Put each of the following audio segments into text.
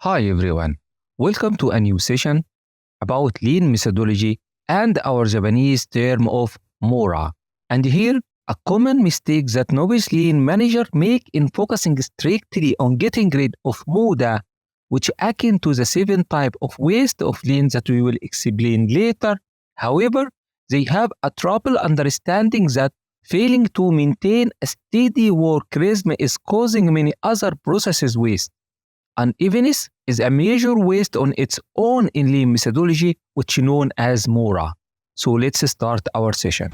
Hi everyone, welcome to a new session about lean methodology and our Japanese term of Mura. And here, a common mistake that novice lean managers make in focusing strictly on getting rid of MUDA, which akin to the seven type of waste of lean that we will explain later. However, they have a trouble understanding that failing to maintain a steady work rhythm is causing many other processes waste. Unevenness is a major waste on its own in lean methodology, which is known as Mura. So let's start our session.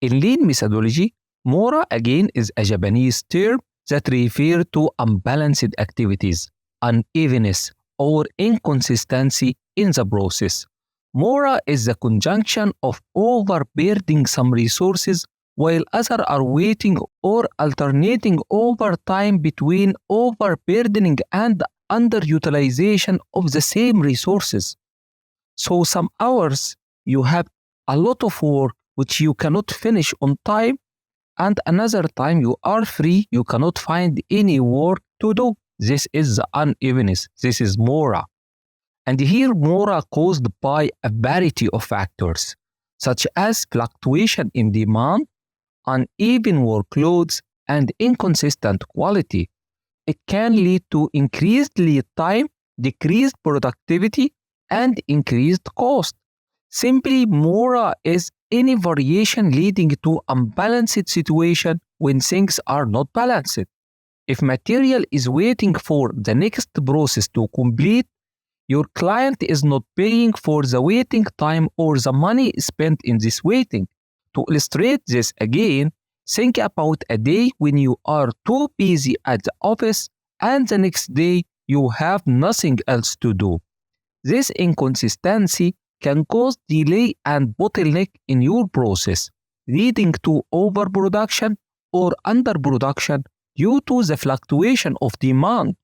In lean methodology, Mura again is a Japanese term that refers to unbalanced activities, unevenness, or inconsistency in the process. Mura is the conjunction of overburdening some resources while others are waiting or alternating over time between overburdening and underutilization of the same resources. So some hours you have a lot of work which you cannot finish on time, and another time you are free, you cannot find any work to do. This is the unevenness. This is Mura. And here Mura caused by a variety of factors, such as fluctuation in demand, uneven workloads, and inconsistent quality. It can lead to increased lead time, decreased productivity, and increased cost. Simply, Mura is any variation leading to unbalanced situation when things are not balanced. If material is waiting for the next process to complete, your client is not paying for the waiting time or the money spent in this waiting. To illustrate this again, think about a day when you are too busy at the office and the next day you have nothing else to do. This inconsistency can cause delay and bottleneck in your process, leading to overproduction or underproduction due to the fluctuation of demand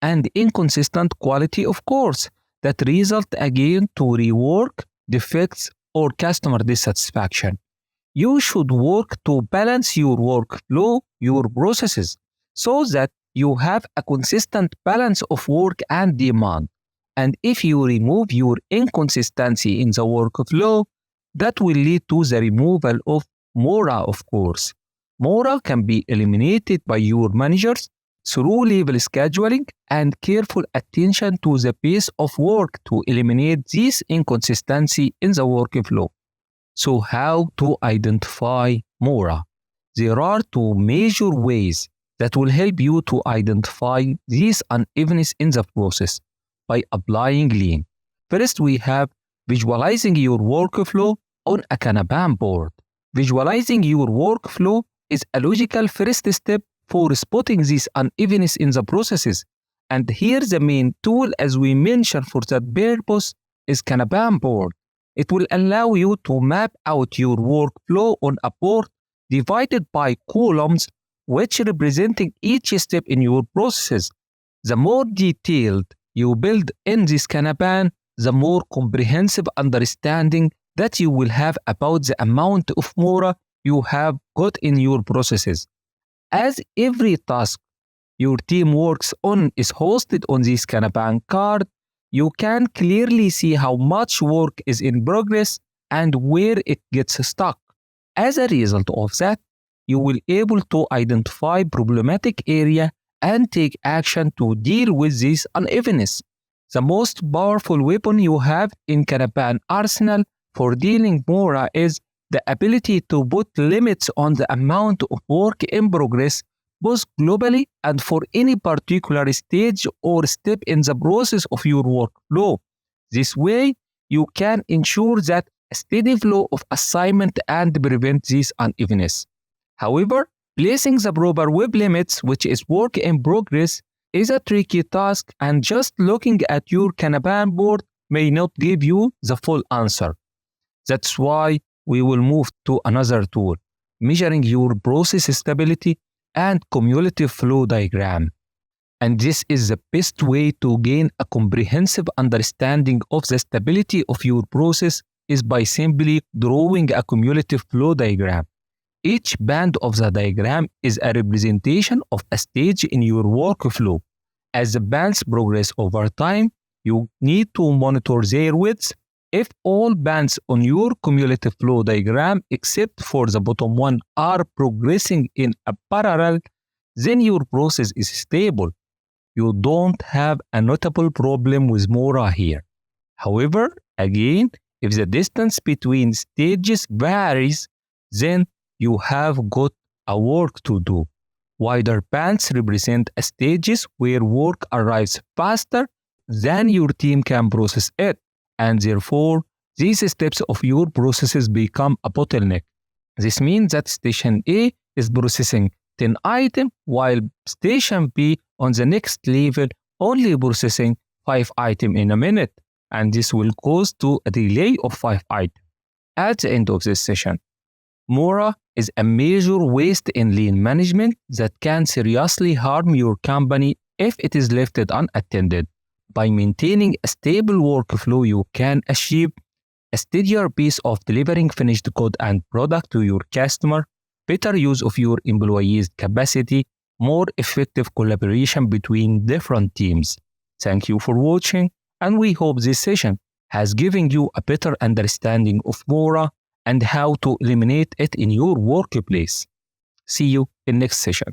and inconsistent quality, of course, that result again to rework, defects, or customer dissatisfaction. You should work to balance your workflow, your processes, so that you have a consistent balance of work and demand. And if you remove your inconsistency in the workflow, that will lead to the removal of Mura, of course. Mura can be eliminated by your managers through level scheduling and careful attention to the pace of work to eliminate this inconsistency in the workflow. So how to identify Mura? There are two major ways that will help you to identify this unevenness in the process by applying lean. First, we have visualizing your workflow on a Kanban board. Visualizing your workflow is a logical first step for spotting this unevenness in the processes. And here the main tool, as we mentioned for that purpose, is Kanban board. It will allow you to map out your workflow on a board divided by columns which representing each step in your processes. The more detailed you build in this Kanban, the more comprehensive understanding that you will have about the amount of Mura you have got in your processes. As every task your team works on is hosted on this Kanban card, you can clearly see how much work is in progress and where it gets stuck. As a result of that, you will be able to identify problematic area and take action to deal with this unevenness. The most powerful weapon you have in Kanban arsenal for dealing Mura is the ability to put limits on the amount of work in progress both globally and for any particular stage or step in the process of your workflow. This way, you can ensure that a steady flow of assignment and prevent this unevenness. However, placing the proper web limits, which is work in progress, is a tricky task, and just looking at your Kanban board may not give you the full answer. That's why we will move to another tool, measuring your process stability and cumulative flow diagram. And this is the best way to gain a comprehensive understanding of the stability of your process is by simply drawing a cumulative flow diagram. Each band of the diagram is a representation of a stage in your workflow. As the bands progress over time, you need to monitor their width. If all bands on your cumulative flow diagram, except for the bottom one, are progressing in a parallel, then your process is stable. You don't have a notable problem with Mura here. However, again, if the distance between stages varies, then you have got a work to do. Wider bands represent stages where work arrives faster than your team can process it, and therefore, these steps of your processes become a bottleneck. This means that station A is processing 10 items while station B on the next level only processing 5 items in a minute, and this will cause to a delay of 5 items. At the end of this session, Mura is a major waste in lean management that can seriously harm your company if it is left unattended. By maintaining a stable workflow, you can achieve a steadier pace of delivering finished code and product to your customer, better use of your employees' capacity, more effective collaboration between different teams. Thank you for watching, and we hope this session has given you a better understanding of Mura and how to eliminate it in your workplace. See you in next session.